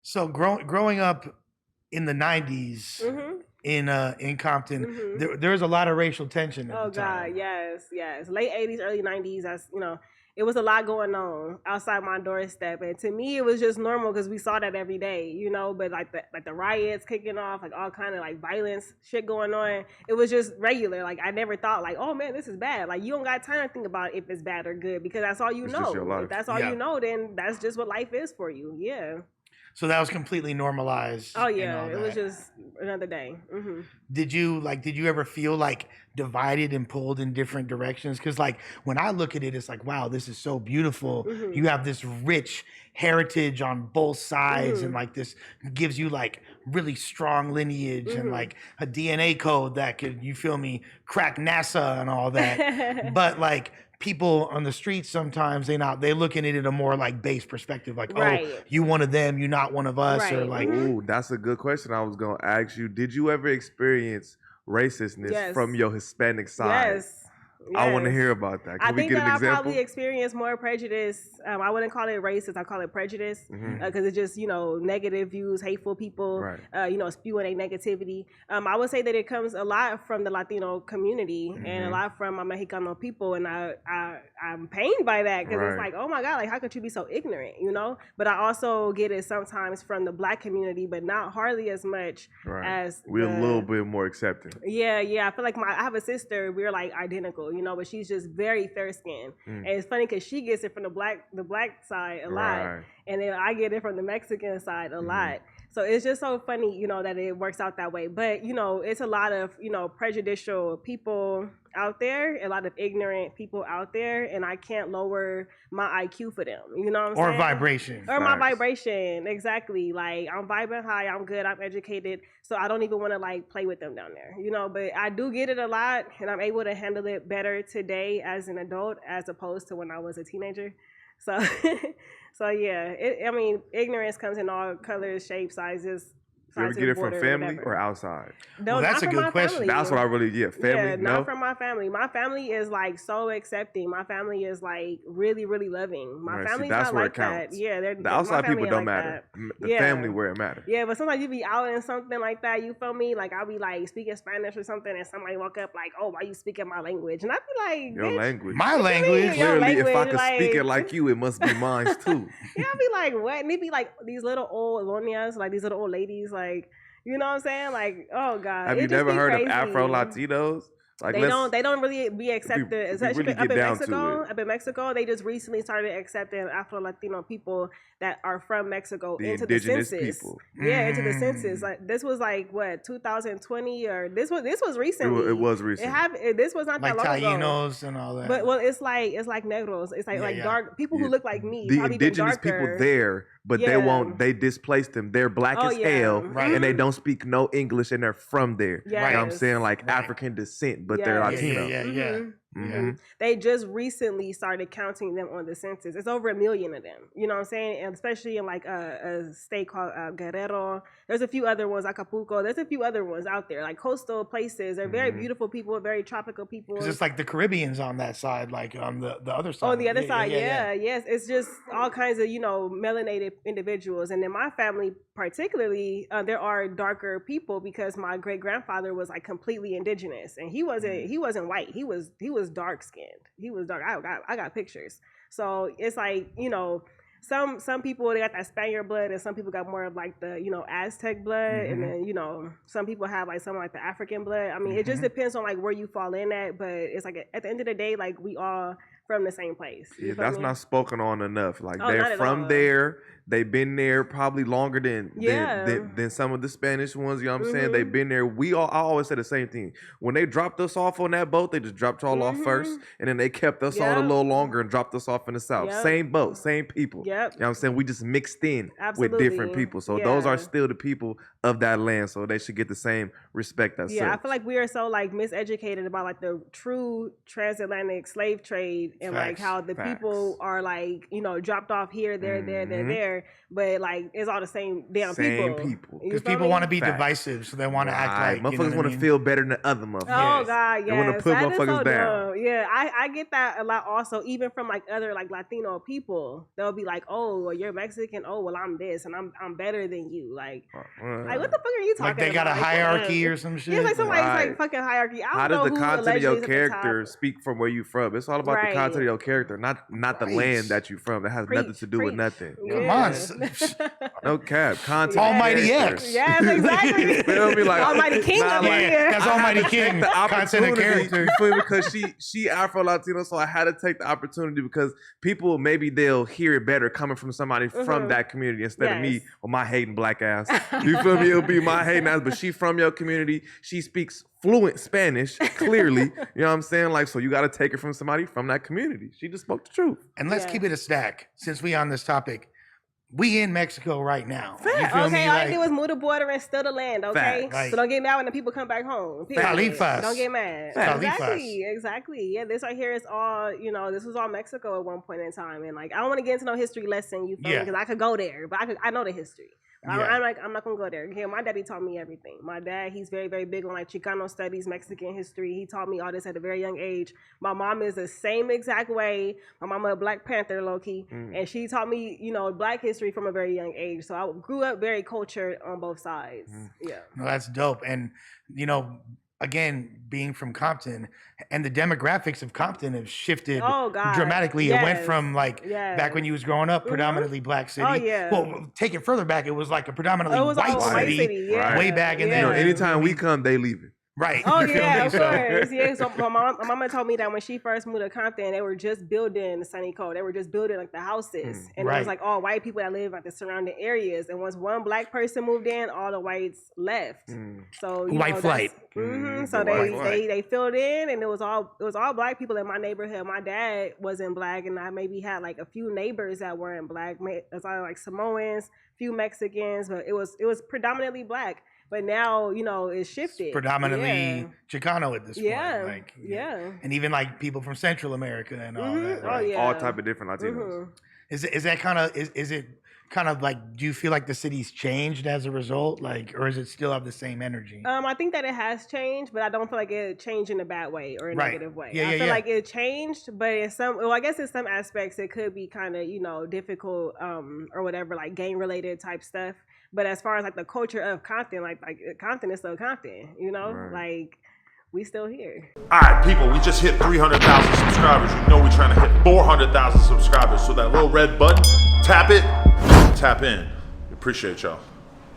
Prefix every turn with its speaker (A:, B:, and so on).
A: So growing up in the '90s
B: Mm-hmm.
A: in Compton,
B: Mm-hmm.
A: there was a lot of racial tension at the
B: Oh God,
A: time.
B: yes, yes. Late '80s, early '90s. That's it was a lot going on outside my doorstep, and to me, it was just normal because we saw that every day, But like the riots kicking off, like all kind of like violence shit going on. It was just regular. Like I never thought like, oh man, this is bad. Like you don't got time to think about if it's bad or good because that's all you
C: It's just your
B: know. If
C: life.
B: that's all you
A: Yeah.
B: know, then that's just what life is for you. Yeah.
A: So that was completely
B: Oh
A: normalized and
B: yeah,
A: all
B: it was
A: that.
B: just another day. Hmm.
A: Did you ever feel like divided and pulled in different directions? Because like when I look at it, it's like, wow, this is so beautiful.
B: Hmm.
A: You have this rich heritage on both sides, and
B: Hmm.
A: like this gives you like really strong lineage and
B: Hmm.
A: like a DNA code that could, you feel me, crack NASA and all that. But like people on the streets sometimes they looking at it a more like base perspective, like, oh,
B: Right.
A: you one of them, you not one of us, or
B: Right.
A: like,
B: Hmm.
C: Ooh, that's a good question. I was gonna ask you. Did you ever experience racistness from
B: Yes.
C: your Hispanic side?
B: Yes.
C: I want to
B: Yes.
C: hear about that.
B: I
C: Can we
B: think
C: get
B: that
C: an
B: I probably
C: example?
B: experienced more prejudice. I wouldn't call it racist. I call it prejudice
C: Hmm.
B: because it's just negative views, hateful people,
C: Right.
B: spewing their negativity. I would say that it comes a lot from the Latino community and a
C: Hmm.
B: lot from Mexicano people, and I'm pained by that because it's
C: Right.
B: like, oh my god, like how could you be so ignorant? But I also get it sometimes from the Black community, but not hardly as much
C: Right.
B: as
C: We're a little bit more accepting.
B: yeah, yeah. I feel like I have a sister. We're like identical, but she's just very fair skinned,
C: Mm.
B: and it's funny because she gets it from the black side a lot,
C: Right.
B: and then I get it from the Mexican side a
C: Hmm.
B: lot. So it's just so funny, that it works out that way. But it's a lot of prejudicial people out there, a lot of ignorant people out there, and I can't lower my IQ for them. You know what I'm
A: or
B: saying?
A: vibration.
B: Or my
C: Facts.
B: vibration, exactly. Like I'm vibing high, I'm good, I'm educated, so I don't even want to like play with them down there, But I do get it a lot, and I'm able to handle it better today as an adult as opposed to when I was a teenager. So, so yeah, I mean, ignorance comes in all colors, shapes,
C: You ever get it from
B: borders,
C: family or
B: whatever.
C: outside?
A: Well,
B: No,
A: that's
B: not
A: a
B: from
A: good
B: my
A: question.
B: family.
C: That's what I really, yeah,
B: Yeah,
C: family,
B: not
C: no?
B: from my family. My family is like so accepting. My family is like really, really loving. My
C: Right, see,
B: family's
C: that's
B: not
C: where it
B: like that.
C: counts.
B: Yeah,
C: The
B: my
C: outside
B: family
C: people
B: ain't
C: don't
B: like
C: matter.
B: that.
C: The
B: Yeah.
C: family where it matters.
B: Yeah, but sometimes you be out in something like that, you feel me? Like I'll be like speaking Spanish or something and somebody walk up like, oh, why you speaking my language? And I be like,
C: Your
B: bitch,
C: language.
A: My
B: you feel me?
A: language.
B: Your
C: Clearly, if I
B: language,
C: could speak it like
B: like
C: you, it must be mine too.
B: yeah, I'll be like, what? And it be like these little old lonias, like these little old ladies, like you know what I'm saying? Like, oh God,
C: Have you
B: it just
C: never
B: be
C: heard of Afro
B: crazy.
C: Latinos? Like,
B: They
C: let's
B: don't. They don't really be
C: if we,
B: accepted,
C: if we
B: especially
C: really
B: up
C: get
B: in
C: down to
B: Mexico.
C: it,
B: Up in Mexico, they just recently started accepting Afro Latino people that are from Mexico
C: the
B: into the
C: indigenous
B: census.
C: people,
B: Yeah, into the census.
A: Mm.
B: Like this was like what 2020 or this was
C: it
B: recently.
C: was
B: It
C: recent.
B: have this was not that
A: Like
B: long ago.
A: Tainos and all that.
B: But well, it's like negros. It's like
A: Yeah,
B: like
A: yeah.
B: dark people who
C: Yeah,
B: look like me,
C: the
B: probably even
C: indigenous people
B: darker.
C: there, but they
B: Yeah.
C: won't. They displaced them. They're black
B: Oh
C: as
B: yeah.
C: hell,
A: Right.
C: and they
B: Mhm.
C: don't speak no English, and they're from there. You know what I'm
B: Yes.
C: saying? Like
A: Right.
C: African descent, but they're
B: Yes.
A: Yeah, yeah,
C: Latino.
A: yeah, yeah.
B: Mhm.
A: Yeah.
B: Mhm. They just recently started counting them on the census. It's over 1 million of them. You know what I'm saying? And especially in like a state called Guerrero. There's a few other ones, Acapulco. There's a few other ones out there, like coastal places. They're very
C: Mhm.
B: beautiful people, very tropical
A: Because
B: people.
A: it's like the Caribbeans on that side, like on the other side.
B: On the other
A: Yeah, yeah,
B: side,
A: yeah, yeah.
B: yeah, yes, it's just all kinds of melanated individuals, and in my family particularly, there are darker people because my great grandfather was like completely indigenous, and he wasn't white. He was dark skinned. He was dark. I got pictures. So it's like some people they got that Spaniard blood, and some people got more of like the Aztec blood, and
C: Mhm.
B: then some people have like some like the African blood. I mean, it just
C: Mhm.
B: depends on like where you fall in at, but it's like at the end of the day, like we all from the same place. You
C: Yeah,
B: feel
C: that's
B: me?
C: not spoken on enough. Like
B: Oh,
C: they're
B: not at
C: from
B: all.
C: there. They've been there probably longer than
B: Yeah.
C: than some of the Spanish ones. You know what I'm saying? They've
B: Mhm.
C: been there. I always say the same thing. When they dropped us off on that boat, they just dropped y'all off first,
B: Mhm.
C: and then they kept us on a
B: Yep.
C: little longer and dropped us off in the south.
B: Yep.
C: Same boat, same people.
B: Yep.
C: You know what I'm saying? We just mixed in with different
B: Absolutely.
C: people. So those are
B: Yeah.
C: still the people of that land. So they should get the same respect as
B: Yeah, I
C: such.
B: feel like we are so like miseducated about like the true transatlantic slave trade and like
A: Facts.
B: how the
C: Facts.
B: people are like dropped off here, there,
C: Mhm.
B: there, but like it's all the same damn
C: Same
B: people.
C: people.
B: You
A: Because
B: feel
A: people
B: me?
A: want to be
C: Facts.
A: divisive, so they want to act
C: Right.
A: like
C: Motherfuckers want to feel better than other motherfuckers.
B: Oh
A: Yes.
B: God,
C: They wanna
B: yes.
C: put
B: That is
C: motherfuckers
B: so
C: down.
B: dumb. Yeah, I get that a lot also, even from like other like Latino people. They'll be like, oh, well, you're Mexican. Oh, well, I'm this and I'm better than you. Like what the fuck are you talking
A: like they got a
B: about?
A: hierarchy or some shit.
B: Yeah, it's like somebody's
C: Right.
B: like fucking hierarchy. I
C: How
B: don't
C: does
B: know
C: the
B: who
C: content of
B: allegedly
C: your
B: is at the
C: character
B: top.
C: speak from where you from? It's all about
B: Right.
C: the content of your character, not the
A: Right.
C: land that you from. That has nothing to do with nothing. You know
A: Come
C: what I'm
A: on,
C: saying? No cap. Content.
B: Yeah.
A: Almighty
C: character.
A: X.
B: Yes, exactly.
C: You feel me? Like
B: Almighty King
C: nah,
B: up
C: like,
B: here.
A: That's
C: I had
A: Almighty
C: to take
A: King.
C: the
A: Content and
C: opportunity,
A: character.
C: you feel me? Because she Afro Latino, so I had to take the opportunity because people maybe they'll hear it better coming from somebody from that community instead of me
B: Yes.
C: or my hating black ass. You feel me? It'll be my hating ass, but she from your community. She speaks fluent Spanish, clearly. You know what I'm saying? Like, so you got to take it from somebody from that community. She just spoke the truth.
A: And let's
B: Yeah.
A: keep it a stack since we on this topic. We in Mexico right now. You
B: Okay,
A: feel me?
B: all
A: Like,
B: you do is move the border and steal the land, okay?
C: Facts.
A: Like-
B: So don't get mad when the people come back home. period.
A: Califas.
B: Don't get mad.
A: Califas.
B: Exactly. Yeah, this right here is all, this was all Mexico at one point in time. And like, I don't want to get into no history lesson, you feel me?
A: Yeah.
B: Because I could go there, but I know the history.
A: Yeah.
B: I'm not gonna go there. Yeah, my daddy taught me everything. My dad, he's very, very big on like Chicano studies, Mexican history. He taught me all this at a very young age. My mom is the same exact way. My mama a Black Panther, low key, and she taught me, Black history from a very young age. So I grew up very cultured on both sides. Yeah.
A: No, that's dope. And, again, being from Compton and the demographics of Compton have shifted
B: Oh, God.
A: dramatically. It went
B: Yes.
A: from like
B: Yes.
A: back when you was growing up, predominantly black city.
B: Oh, yeah.
A: Well, take it further back, it was like a predominantly
B: It was
A: white
B: all
A: city.
B: yeah.
A: way back in
C: You
A: the-
C: know,
B: Yeah.
C: anytime we come, they leave it.
A: Right.
B: Oh
A: You feel
B: yeah,
A: me?
B: of
A: So-
B: course. Yeah. So my mama told me that when she first moved to Compton, they were just building Sunny Cove. They were just building like the houses, and it
A: Right.
B: was like all white people that live at the surrounding areas. And once one black person moved in, all the whites left. So
A: White flight.
B: So
C: The white
B: they filled in, and it was all black people in my neighborhood. My dad wasn't black, and I maybe had like a few neighbors that weren't black. It's all like Samoans, few Mexicans, but it was predominantly black. But now, it's shifted.
A: Predominantly Chicano at this
B: Yeah.
A: point. Like,
B: Yeah.
A: And even like people from Central America and all that.
B: Oh,
A: Right?
B: yeah.
C: All type of different Latinos.
B: Mhm.
A: Is it kind of like, do you feel like the city's changed as a result? Like, or is it still have the same energy?
B: I think that it has changed, but I don't feel like it changed in a bad way or a
A: Right.
B: negative way.
A: Yeah,
B: I
A: yeah,
B: feel
A: yeah.
B: like it changed, but I guess in some aspects it could be kind of, difficult, or whatever, like gang related type stuff. But as far as like the culture of Compton, like Compton is still Compton,
C: Right.
B: like we still here.
D: All right, people, we just hit 300,000 subscribers. You know we're trying to hit 400,000 subscribers. So that little red button, tap it, tap in. Appreciate y'all.